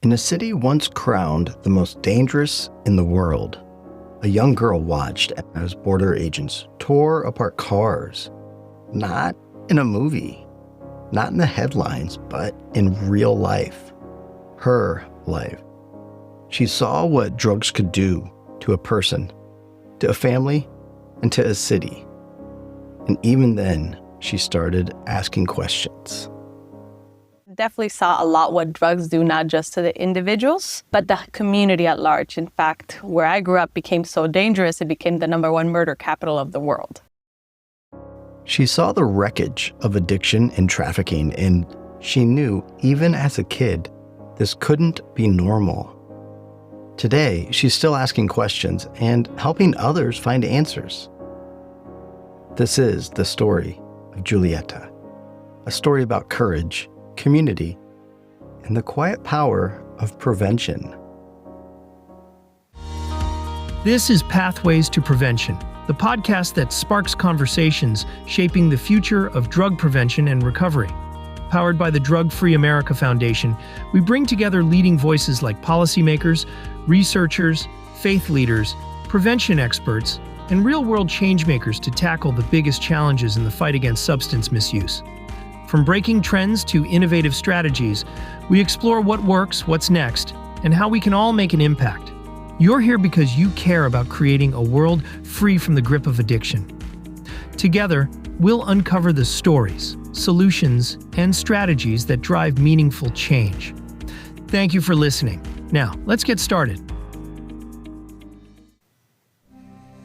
In a city once crowned the most dangerous in the world, a young girl watched as border agents tore apart cars. Not in a movie, not in the headlines, but in real life. Her life. She saw what drugs could do to a person, to a family, and to a city. And even then, she started asking questions. Definitely saw a lot what drugs do, not just to the individuals, but the community at large. In fact, where I grew up became so dangerous, it became the #1 murder capital of the world. She saw the wreckage of addiction and trafficking, and she knew, even as a kid, this couldn't be normal. Today, she's still asking questions and helping others find answers. This is the story of Julieta, a story about courage, community, and the quiet power of prevention. This is Pathways to Prevention, the podcast that sparks conversations shaping the future of drug prevention and recovery. Powered by the Drug Free America Foundation, we bring together leading voices like policymakers, researchers, faith leaders, prevention experts, and real-world changemakers to tackle the biggest challenges in the fight against substance misuse. From breaking trends to innovative strategies, we explore what works, what's next, and how we can all make an impact. You're here because you care about creating a world free from the grip of addiction. Together, we'll uncover the stories, solutions, and strategies that drive meaningful change. Thank you for listening. Now, let's get started.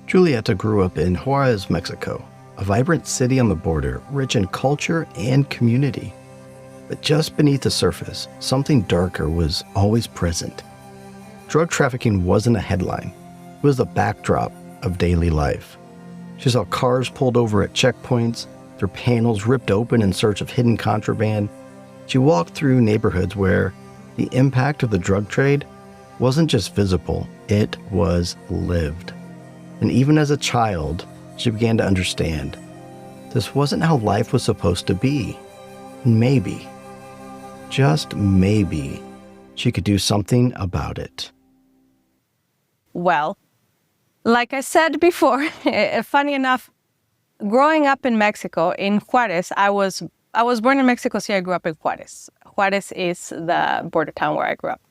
Julieta grew up in Juárez, Mexico, a vibrant city on the border, rich in culture and community. But just beneath the surface, something darker was always present. Drug trafficking wasn't a headline. It was the backdrop of daily life. She saw cars pulled over at checkpoints, their panels ripped open in search of hidden contraband. She walked through neighborhoods where the impact of the drug trade wasn't just visible, it was lived. And even as a child, she began to understand this wasn't how life was supposed to be. Maybe, just maybe, she could do something about it. Well, like I said before, funny enough, growing up in Mexico, in Juárez, I was born in Mexico City, I grew up in Juárez. Juárez is the border town where I grew up.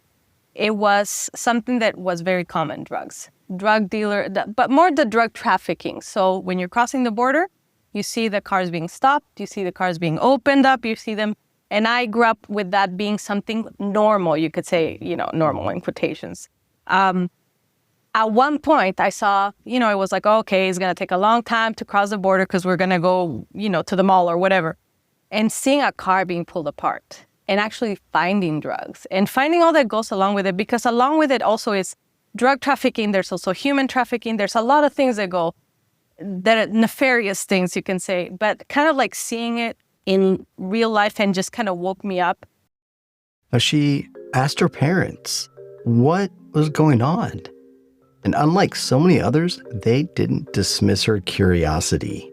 It was something that was very common, drugs. Drug dealer, but more the drug trafficking. So when you're crossing the border, you see the cars being stopped, you see the cars being opened up, you see them. And I grew up with that being something normal, you could say, normal in quotations. At one point I saw, it was like, okay, it's going to take a long time to cross the border because we're going to go, to the mall or whatever. And seeing a car being pulled apart and actually finding drugs and finding all that goes along with it, because along with it also is drug trafficking, there's also human trafficking, there's a lot of things that are nefarious things, you can say, but kind of like seeing it in real life and just kind of woke me up. Now she asked her parents what was going on. And unlike so many others, they didn't dismiss her curiosity.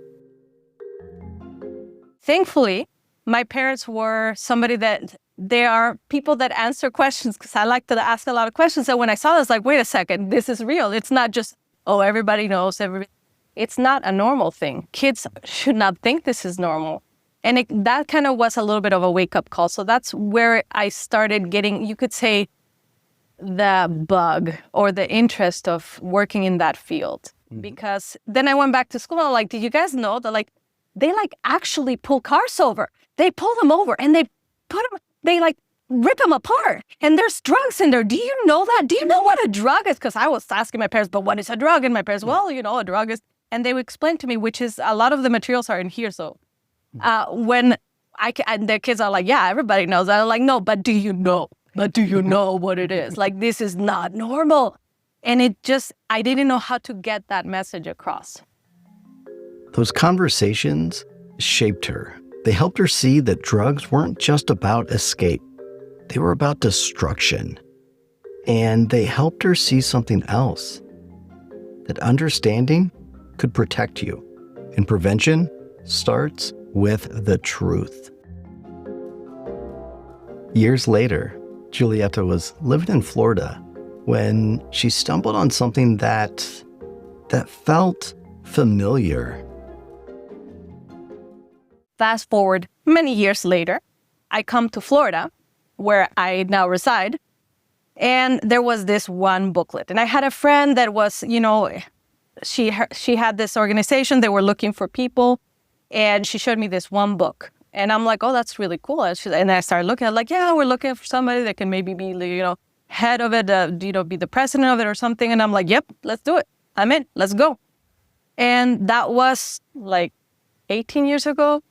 Thankfully, my parents were somebody that they are people that answer questions, because I like to ask a lot of questions. And when I saw this, like, wait a second, this is real. It's not just, everybody knows everything. It's not a normal thing. Kids should not think this is normal. And that kind of was a little bit of a wake-up call. So that's where I started getting, you could say, the bug or the interest of working in that field. Mm-hmm. Because then I went back to school and I'm like, did you guys know that they actually pull cars over? They pull them over and they rip them apart. And there's drugs in there. Do you know that? Do you know what a drug is? Because I was asking my parents, but what is a drug? And my parents, a drug is, and they would explain to me, which is a lot of the materials are in here. So when and the kids are like, yeah, everybody knows that. I'm like, no, but do you know? But do you know what it is? Like, this is not normal. And I didn't know how to get that message across. Those conversations shaped her. They helped her see that drugs weren't just about escape. They were about destruction. And they helped her see something else. That understanding could protect you. And prevention starts with the truth. Years later, Julieta was living in Florida when she stumbled on something that felt familiar. Fast forward many years later, I come to Florida, where I now reside, and there was this one booklet. And I had a friend that was, she had this organization. They were looking for people, and she showed me this one book. And I'm like, oh, that's really cool. And I started looking at like, yeah, we're looking for somebody that can maybe be, head of it, be the president of it or something. And I'm like, yep, let's do it. I'm in. Let's go. And that was like 18 years ago,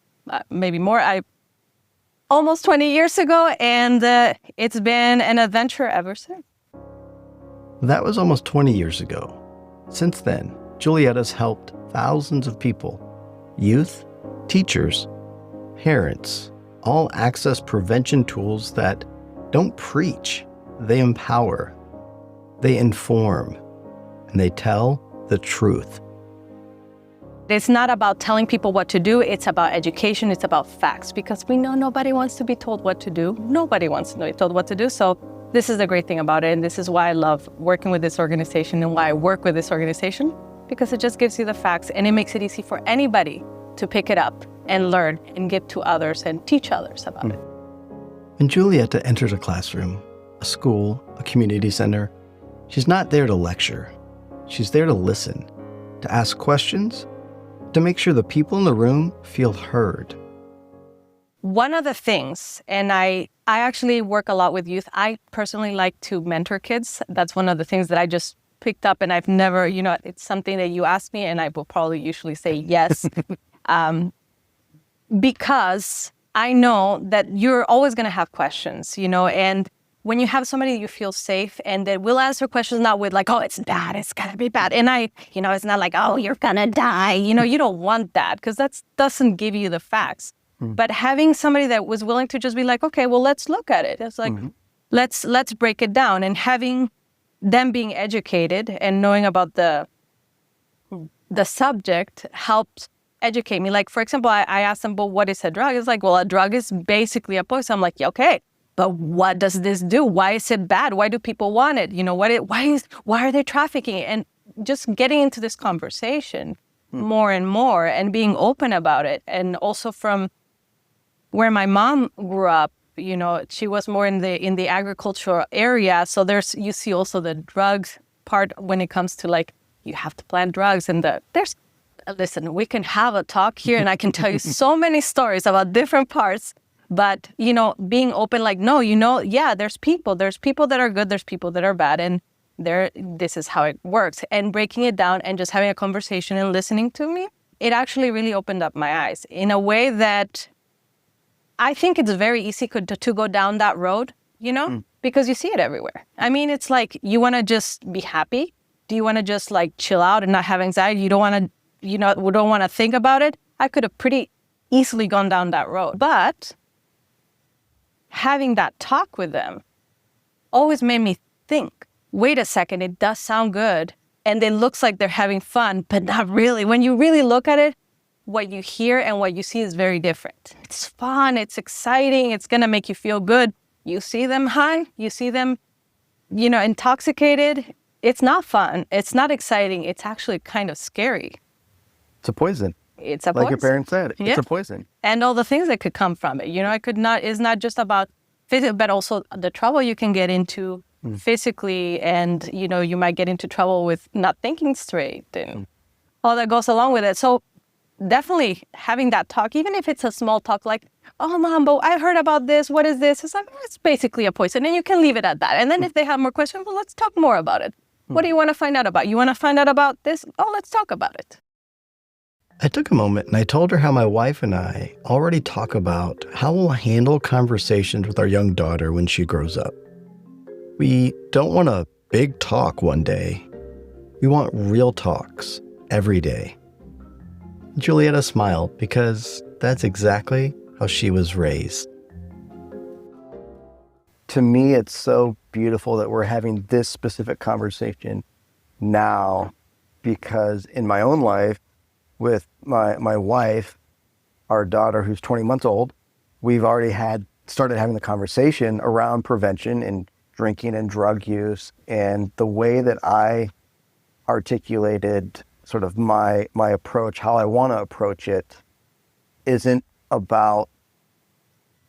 maybe more. Almost 20 years ago, and it's been an adventure ever since. That was almost 20 years ago. Since then, Julieta's helped thousands of people, youth, teachers, parents, all access prevention tools that don't preach, they empower, they inform, and they tell the truth. It's not about telling people what to do. It's about education. It's about facts, because we know nobody wants to be told what to do. Nobody wants to be told what to do. So this is the great thing about it. And this is why I love working with this organization and why I work with this organization, because it just gives you the facts and it makes it easy for anybody to pick it up and learn and give to others and teach others about it. When Julieta enters a classroom, a school, a community center, she's not there to lecture. She's there to listen, to ask questions, to make sure the people in the room feel heard. One of the things, and I actually work a lot with youth. I personally like to mentor kids. That's one of the things that I just picked up, and I've never, it's something that you ask me and I will probably usually say yes. Because I know that you're always going to have questions, and when you have somebody you feel safe and that will answer questions not with like, oh, it's bad, it's going to be bad. And it's not like, oh, you're going to die. You don't want that, because that doesn't give you the facts. But having somebody that was willing to just be like, okay, well, let's look at it. It's like, let's break it down. And having them being educated and knowing about the subject helps educate me. Like, for example, I asked them, well, what is a drug? It's like, well, a drug is basically a poison. I'm like, yeah, okay. But what does this do? Why is it bad? Why do people want it? Why are they trafficking? And just getting into this conversation more and more and being open about it. And also from where my mom grew up, she was more in the agricultural area. So you see also the drugs part when it comes to like, you have to plant drugs listen, we can have a talk here and I can tell you so many stories about different parts. But, being open, like, no, there's people that are good, there's people that are bad, and this is how it works. And breaking it down and just having a conversation and listening to me, it actually really opened up my eyes in a way that I think it's very easy to go down that road, because you see it everywhere. I mean, it's like, you want to just be happy? Do you want to just like chill out and not have anxiety? You don't want to think about it? I could have pretty easily gone down that road. But having that talk with them always made me think, wait a second, it does sound good. And it looks like they're having fun, but not really. When you really look at it, what you hear and what you see is very different. It's fun, it's exciting, it's gonna make you feel good. You see them high, you see them, intoxicated. It's not fun, it's not exciting, it's actually kind of scary. It's a poison. It's a poison. Like your parents said, Yeah. It's a poison. And all the things that could come from it. It's not just about physical, but also the trouble you can get into physically. And, you might get into trouble with not thinking straight and all that goes along with it. So definitely having that talk, even if it's a small talk like, oh, Mom, but I heard about this. What is this? It's like, it's basically a poison. And you can leave it at that. And then if they have more questions, well, let's talk more about it. What do you want to find out about? You want to find out about this? Oh, let's talk about it. I took a moment and I told her how my wife and I already talk about how we'll handle conversations with our young daughter when she grows up. We don't want a big talk one day. We want real talks every day. Julieta smiled because that's exactly how she was raised. To me, it's so beautiful that we're having this specific conversation now, because in my own life, with my wife, our daughter who's 20 months old, we've already had started having the conversation around prevention and drinking and drug use. And the way that I articulated sort of my approach, how I want to approach it, isn't about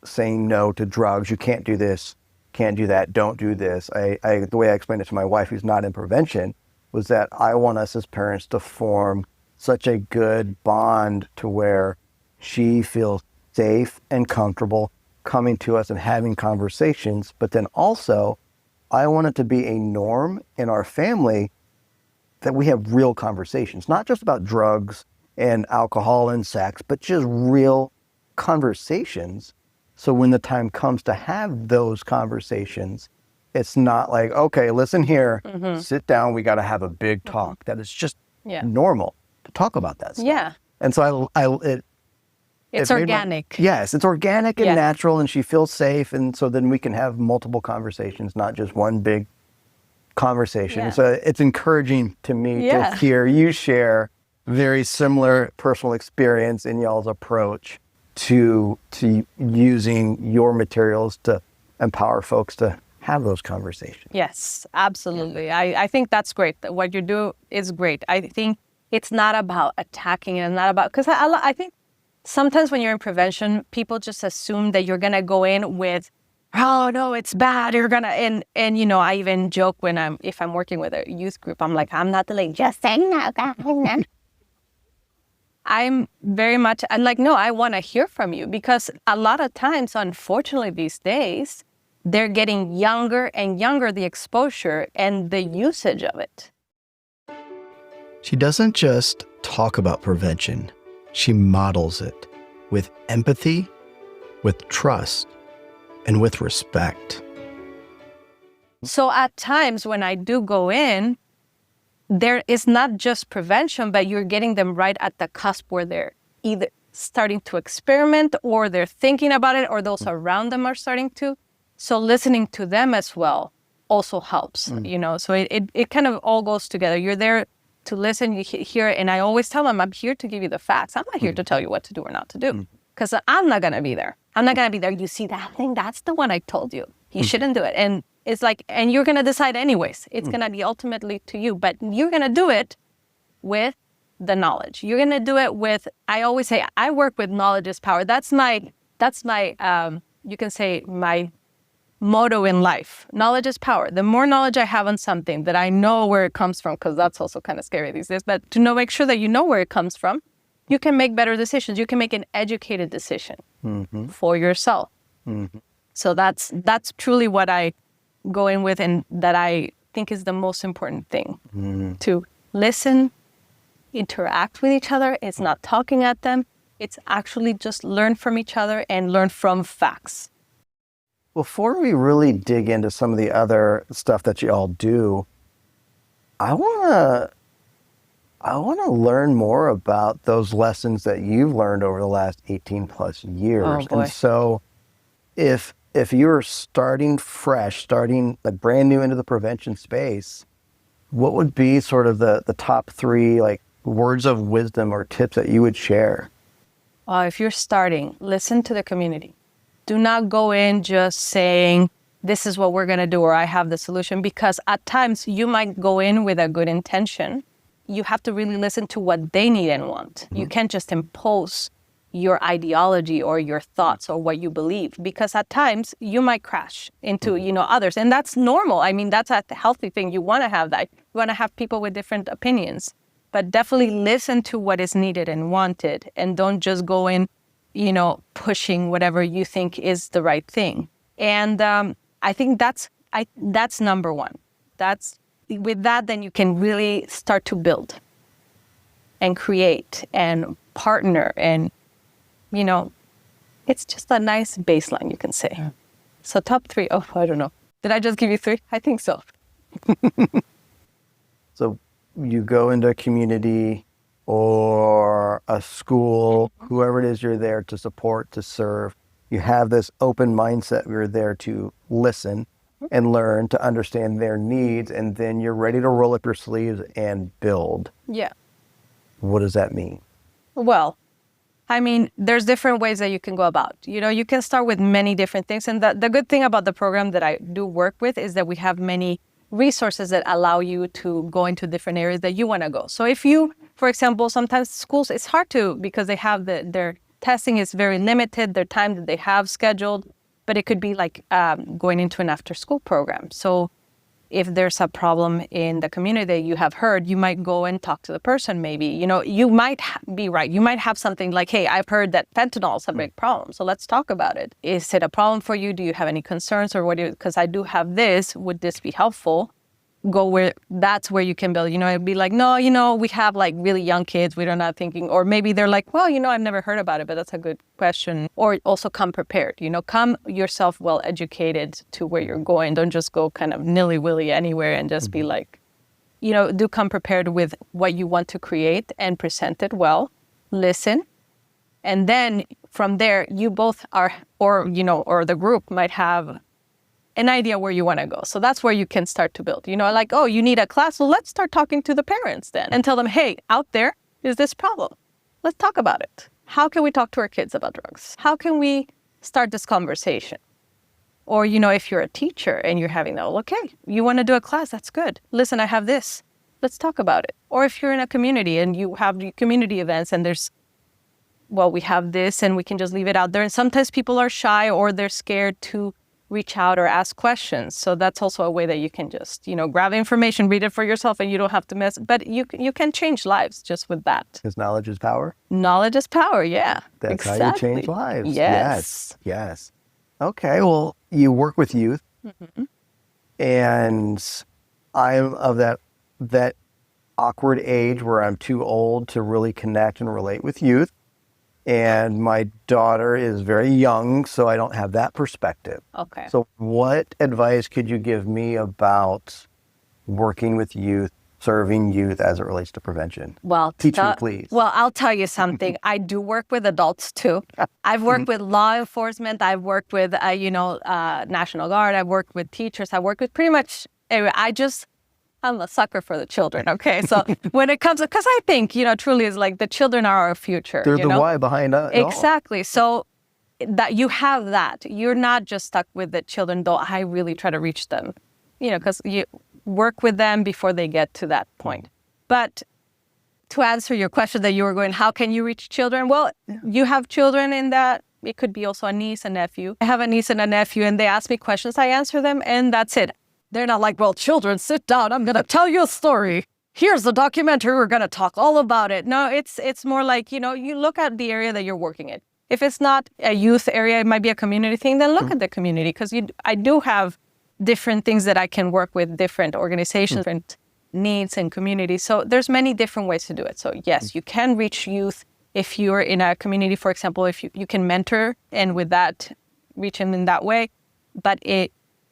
saying no to drugs. You can't do this, can't do that, don't do this. The way I explained it to my wife, who's not in prevention, was that I want us as parents to form such a good bond to where she feels safe and comfortable coming to us and having conversations. But then also, I want it to be a norm in our family that we have real conversations, not just about drugs and alcohol and sex, but just real conversations. So when the time comes to have those conversations, it's not like, okay, listen here, sit down, we got to have a big talk. That is just normal to talk about that stuff. Yeah. And so It's organic. Yes, it's organic and natural, and she feels safe. And so then we can have multiple conversations, not just one big conversation. Yeah. So it's encouraging to me to hear you share very similar personal experience in y'all's approach to using your materials to empower folks to have those conversations. Yes, absolutely. I think that's great. What you do is great. I think it's not about attacking and not about, because I think sometimes when you're in prevention, people just assume that you're going to go in with, oh no, it's bad. You're going to, and you know, I even joke if I'm working with a youth group, I'm like, I'm not the lady, just saying no, guys. I'm very much, I'm like, no, I want to hear from you, because a lot of times, unfortunately these days, they're getting younger and younger, the exposure and the usage of it. She doesn't just talk about prevention. She models it with empathy, with trust, and with respect. So at times when I do go in, there is not just prevention, but you're getting them right at the cusp where they're either starting to experiment or they're thinking about it, or those around them are starting to. So listening to them as well also helps, you know, so it kind of all goes together. You're there to listen, you hear, and I always tell them, I'm here to give you the facts. I'm not here to tell you what to do or not to do, because I'm not going to be there. I'm not going to be there. You see that thing? That's the one I told you. You shouldn't do it. And it's like, and you're going to decide anyways. It's going to be ultimately to you, but you're going to do it with the knowledge. You're going to do it with, I always say, I work with knowledge is power. That's my, you can say my motto in life. Knowledge is power. The more knowledge I have on something that I know where it comes from, because that's also kind of scary these days, but to make sure that you know where it comes from, you can make better decisions. You can make an educated decision for yourself. So that's truly what I go in with, and that I think is the most important thing. To listen, interact with each other. It's not talking at them. It's actually just learn from each other and learn from facts. Before we really dig into some of the other stuff that you all do, I want to learn more about those lessons that you've learned over the last 18 plus years. Oh, boy. And so if you're starting fresh, starting like brand new into the prevention space, what would be sort of the top three like words of wisdom or tips that you would share? If you're starting, listen to the community. Do not go in just saying, this is what we're going to do, or I have the solution, because at times you might go in with a good intention. You have to really listen to what they need and want. You can't just impose your ideology or your thoughts or what you believe, because at times you might crash into, you know, others. And that's normal. I mean, that's a healthy thing. You want to have that. You want to have people with different opinions, but definitely listen to what is needed and wanted, and don't just go in, you know, pushing whatever you think is the right thing. And I think that's number one. With that, then you can really start to build and create and partner, and, you know, it's just a nice baseline, you can say. Yeah. So top three, I don't know. Did I just give you three? I think so. So you go into a community or a school, whoever it is you're there to support, to serve. You have this open mindset. You're there to listen and learn, to understand their needs, and then you're ready to roll up your sleeves and build. Yeah. What does that mean? Well, I mean, there's different ways that you can go about. You can start with many different things. And the good thing about the program that I do work with is that we have many resources that allow you to go into different areas that you want to go. So if you, for example, sometimes schools, it's hard to, because they have their testing is very limited, their time that they have scheduled, but it could be like going into an after-school program. So if there's a problem in the community that you have heard, you might go and talk to the person maybe. You might be right. You might have something like, hey, I've heard that fentanyl is a big problem, so let's talk about it. Is it a problem for you? Do you have any concerns? Or because I do have this, would this be helpful? That's where you can build. It'd be like, no, we have like really young kids. We're not thinking, or maybe they're like, well, I've never heard about it, but that's a good question. Or also come prepared, come yourself well educated to where you're going. Don't just go kind of nilly-willy anywhere and just be like, do come prepared with what you want to create and present it well, listen. And then from there, you both are, or the group might have an idea where you want to go. So that's where you can start to build. Like, oh, you need a class. Well, let's start talking to the parents then and tell them, hey, out there is this problem. Let's talk about it. How can we talk to our kids about drugs? How can we start this conversation? Or, if you're a teacher and you're having that, well, okay, you want to do a class, that's good. Listen, I have this. Let's talk about it. Or if you're in a community and you have community events and we have this and we can just leave it out there. And sometimes people are shy or they're scared to reach out or ask questions. So that's also a way that you can just, grab information, read it for yourself, and you don't have to mess. But you can change lives just with that. Because knowledge is power? Knowledge is power, yeah. That's exactly. how you change lives. Yes. Okay, well, you work with youth. Mm-hmm. And I'm of that awkward age where I'm too old to really connect and relate with youth. And my daughter is very young, so I don't have that perspective. Okay. So what advice could you give me about working with youth, serving youth as it relates to prevention? Well, teach me, please. Well, I'll tell you something. I do work with adults too. I've worked with law enforcement. I've worked with, National Guard. I've worked with teachers. I've worked with pretty much everyone. I'm a sucker for the children, okay? So when it comes, because I think, truly is like the children are our future. They're the why behind it. Exactly. So that you have that. You're not just stuck with the children, though I really try to reach them, because you work with them before they get to that point. But to answer your question that you were going, how can you reach children? Well, you have children in that. It could be also a niece and nephew. I have a niece and a nephew, and they ask me questions. I answer them, and that's it. They're not like, well, children, sit down. I'm going to tell you a story. Here's the documentary. We're going to talk all about it. No, it's more like, you look at the area that you're working in. If it's not a youth area, it might be a community thing, then look at the community. Because I do have different things that I can work with, different organizations, different needs and communities. So there's many different ways to do it. So yes, you can reach youth if you're in a community, for example, if you can mentor and with that, reach them in that way. But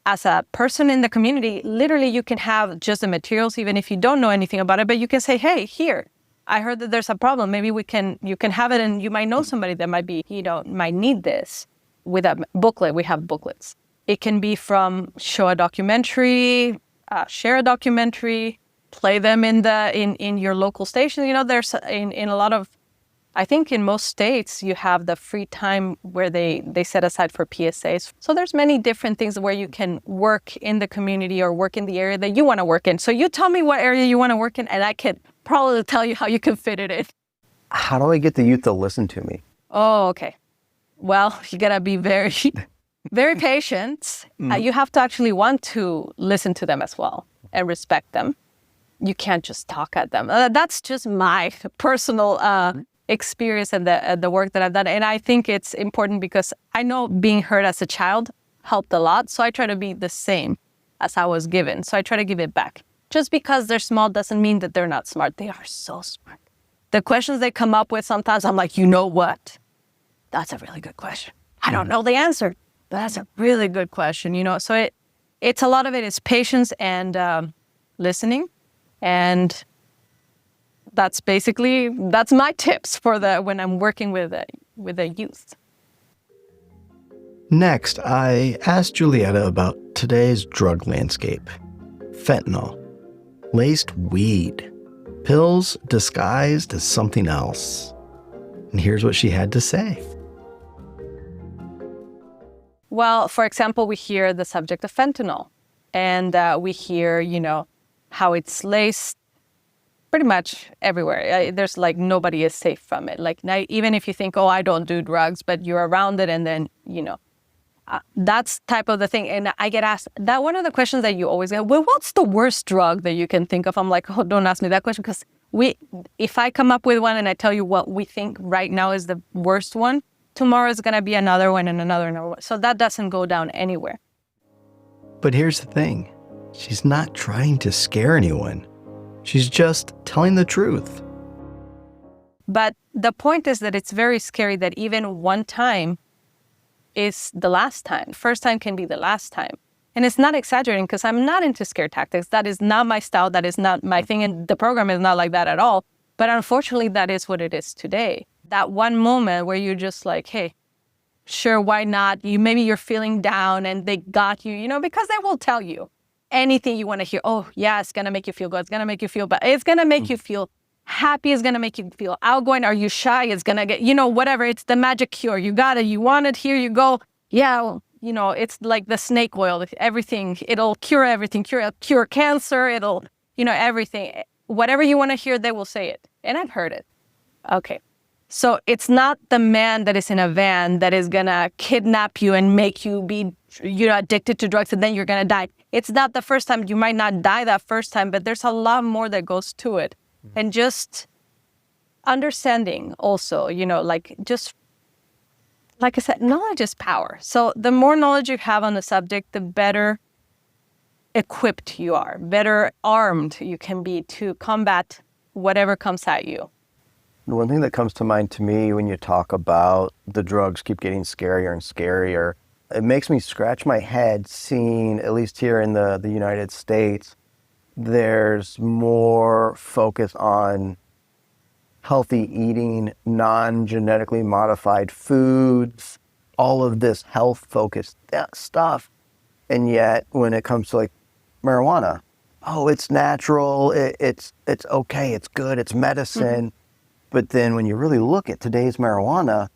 as a person in the community, literally you can have just the materials, even if you don't know anything about it, but you can say, hey, here, I heard that there's a problem. Maybe you can have it, and you might know somebody that might need this. With a booklet, we have booklets. It can be from show a documentary, share a documentary, play them in your local station. There's in a lot of, I think in most states, you have the free time where they set aside for PSAs. So there's many different things where you can work in the community or work in the area that you want to work in. So you tell me what area you want to work in, and I can probably tell you how you can fit it in. How do I get the youth to listen to me? Oh, okay. Well, you got to be very, very patient. You have to actually want to listen to them as well and respect them. You can't just talk at them. That's just my personal experience and the work that I've done. And I think it's important because I know being heard as a child helped a lot. So I try to be the same as I was given. So I try to give it back. Just because they're small doesn't mean that they're not smart. They are so smart. The questions they come up with, sometimes I'm like, you know what? That's a really good question. I don't know the answer, but that's a really good question, So it's a lot of it is patience and listening. And that's my tips for when I'm working with the youth. Next, I asked Julieta about today's drug landscape. Fentanyl, laced weed, pills disguised as something else. And here's what she had to say. Well, for example, we hear the subject of fentanyl, and we hear, how it's laced pretty much everywhere. There's like nobody is safe from it. Like even if you think, oh, I don't do drugs, but you're around it, and then, that's type of the thing. And I get asked that one of the questions that you always get, well, what's the worst drug that you can think of? I'm like, oh, don't ask me that question, because if I come up with one and I tell you what we think right now is the worst one, tomorrow is going to be another one and another one. So that doesn't go down anywhere. But here's the thing. She's not trying to scare anyone. She's just telling the truth. But the point is that it's very scary that even one time is the last time. First time can be the last time. And it's not exaggerating, because I'm not into scare tactics. That is not my style. That is not my thing. And the program is not like that at all. But unfortunately, that is what it is today. That one moment where you're just like, hey, sure, why not? Maybe you're feeling down and they got you, because they will tell you anything you want to hear. Oh, yeah, it's going to make you feel good. It's going to make you feel bad. It's going to make you feel happy. It's going to make you feel outgoing. Are you shy? It's going to get, whatever. It's the magic cure. You got it. You want it. Here you go. Yeah, well, it's like the snake oil. Everything. It'll cure everything. Cure cancer. It'll, everything. Whatever you want to hear, they will say it. And I've heard it. Okay. So it's not the man that is in a van that is going to kidnap you and make you be, addicted to drugs, and then you're going to die. It's not the first time. You might not die that first time, but there's a lot more that goes to it. And just understanding also, just like I said, knowledge is power. So the more knowledge you have on the subject, the better equipped you are, better armed you can be to combat whatever comes at you. The one thing that comes to mind to me when you talk about the drugs keep getting scarier and scarier, it makes me scratch my head seeing, at least here in the United States, there's more focus on healthy eating, non-genetically modified foods, all of this health-focused stuff. And yet, when it comes to like marijuana, oh, it's natural, it's okay, it's good, it's medicine. But then when you really look at today's marijuana,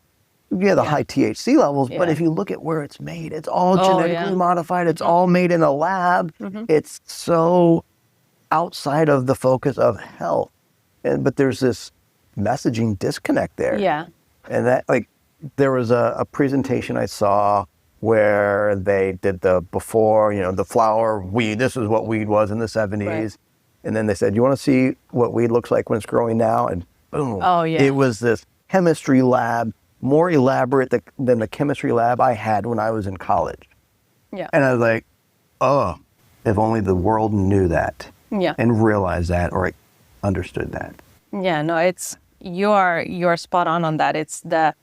the high THC levels, but if you look at where it's made, it's all genetically modified. It's all made in a lab. It's so outside of the focus of health. But there's this messaging disconnect there. Yeah. And that, there was a presentation I saw where they did the before, the flower, weed. This is what weed was in the 70s. Right. And then they said, you want to see what weed looks like when it's growing now? And boom. Oh, yeah. It was this chemistry lab, more elaborate than the chemistry lab I had when I was in college. Yeah. And I was like, oh, if only the world knew that. Yeah. And realized that or understood that. Yeah, no, you're spot on that.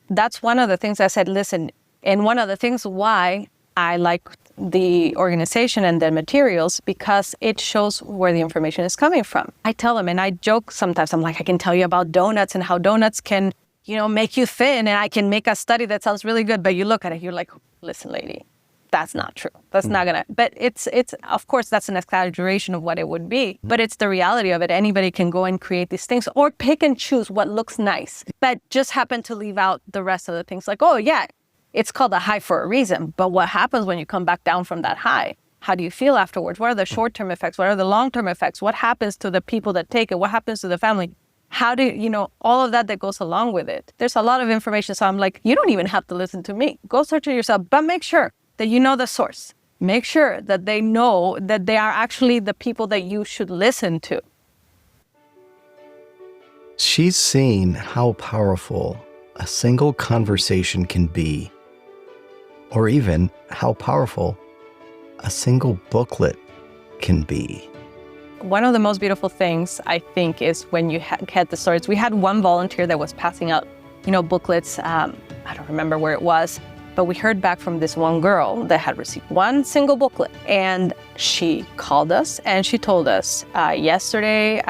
That's one of the things I said, listen, and one of the things why I like the organization and the materials, because it shows where the information is coming from. I tell them, and I joke sometimes, I'm like, I can tell you about donuts and how donuts can, make you thin, and I can make a study that sounds really good, but you look at it, you're like, listen, lady, that's not true. That's not gonna, but it's of course, that's an exaggeration of what it would be, but it's the reality of it. Anybody can go and create these things or pick and choose what looks nice, but just happen to leave out the rest of the things. Like, oh yeah, it's called a high for a reason, but what happens when you come back down from that high? How do you feel afterwards? What are the short-term effects? What are the long-term effects? What happens to the people that take it? What happens to the family? How do all of that goes along with it? There's a lot of information. So I'm like, you don't even have to listen to me. Go search it yourself, but make sure that you know the source. Make sure that they know that they are actually the people that you should listen to. She's seen how powerful a single conversation can be, or even how powerful a single booklet can be. One of the most beautiful things, I think, is when you had the stories. We had one volunteer that was passing out, booklets. I don't remember where it was, but we heard back from this one girl that had received one single booklet. And she called us and she told us, yesterday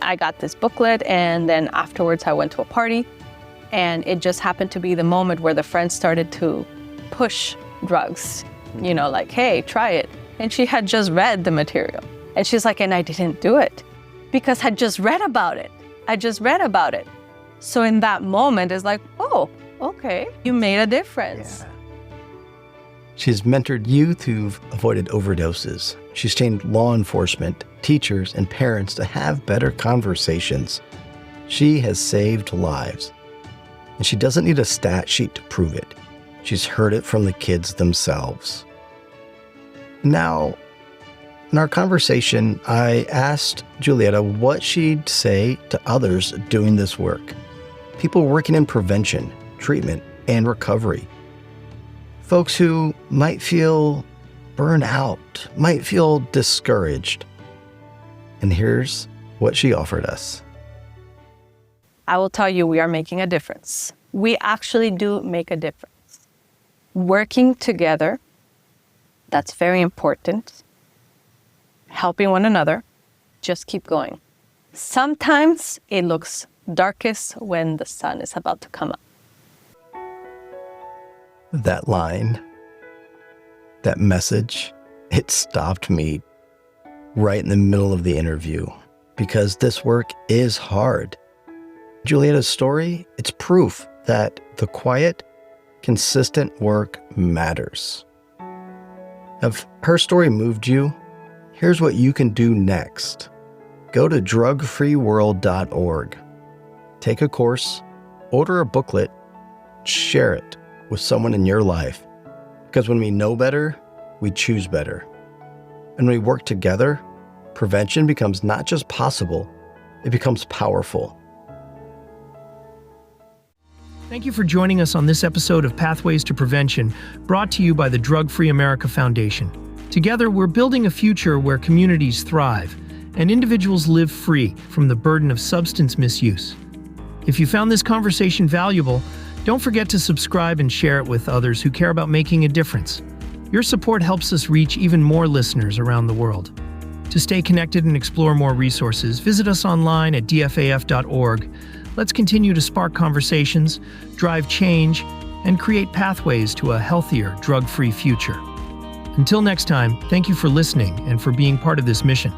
I got this booklet, and then afterwards I went to a party, and it just happened to be the moment where the friends started to push drugs, like, hey, try it. And she had just read the material. And she's like, and I didn't do it because I just read about it. I just read about it. So in that moment, it's like, oh, okay, you made a difference. Yeah. She's mentored youth who've avoided overdoses. She's trained law enforcement, teachers, and parents to have better conversations. She has saved lives. And she doesn't need a stat sheet to prove it. She's heard it from the kids themselves. Now, in our conversation, I asked Julieta what she'd say to others doing this work. People working in prevention, treatment, and recovery. Folks who might feel burned out, might feel discouraged. And here's what she offered us. I will tell you, we are making a difference. We actually do make a difference. Working together, that's very important. Helping one another, just keep going. Sometimes it looks darkest when the sun is about to come up. That line, that message, it stopped me right in the middle of the interview because this work is hard. Julieta's story, it's proof that the quiet, consistent work matters. If her story moved you, here's what you can do next. Go to drugfreeworld.org. Take a course, order a booklet, share it with someone in your life. Because when we know better, we choose better. And when we work together, prevention becomes not just possible, it becomes powerful. Thank you for joining us on this episode of Pathways to Prevention, brought to you by the Drug Free America Foundation. Together, we're building a future where communities thrive and individuals live free from the burden of substance misuse. If you found this conversation valuable, don't forget to subscribe and share it with others who care about making a difference. Your support helps us reach even more listeners around the world. To stay connected and explore more resources, visit us online at dfaf.org. Let's continue to spark conversations, drive change, and create pathways to a healthier, drug-free future. Until next time, thank you for listening and for being part of this mission.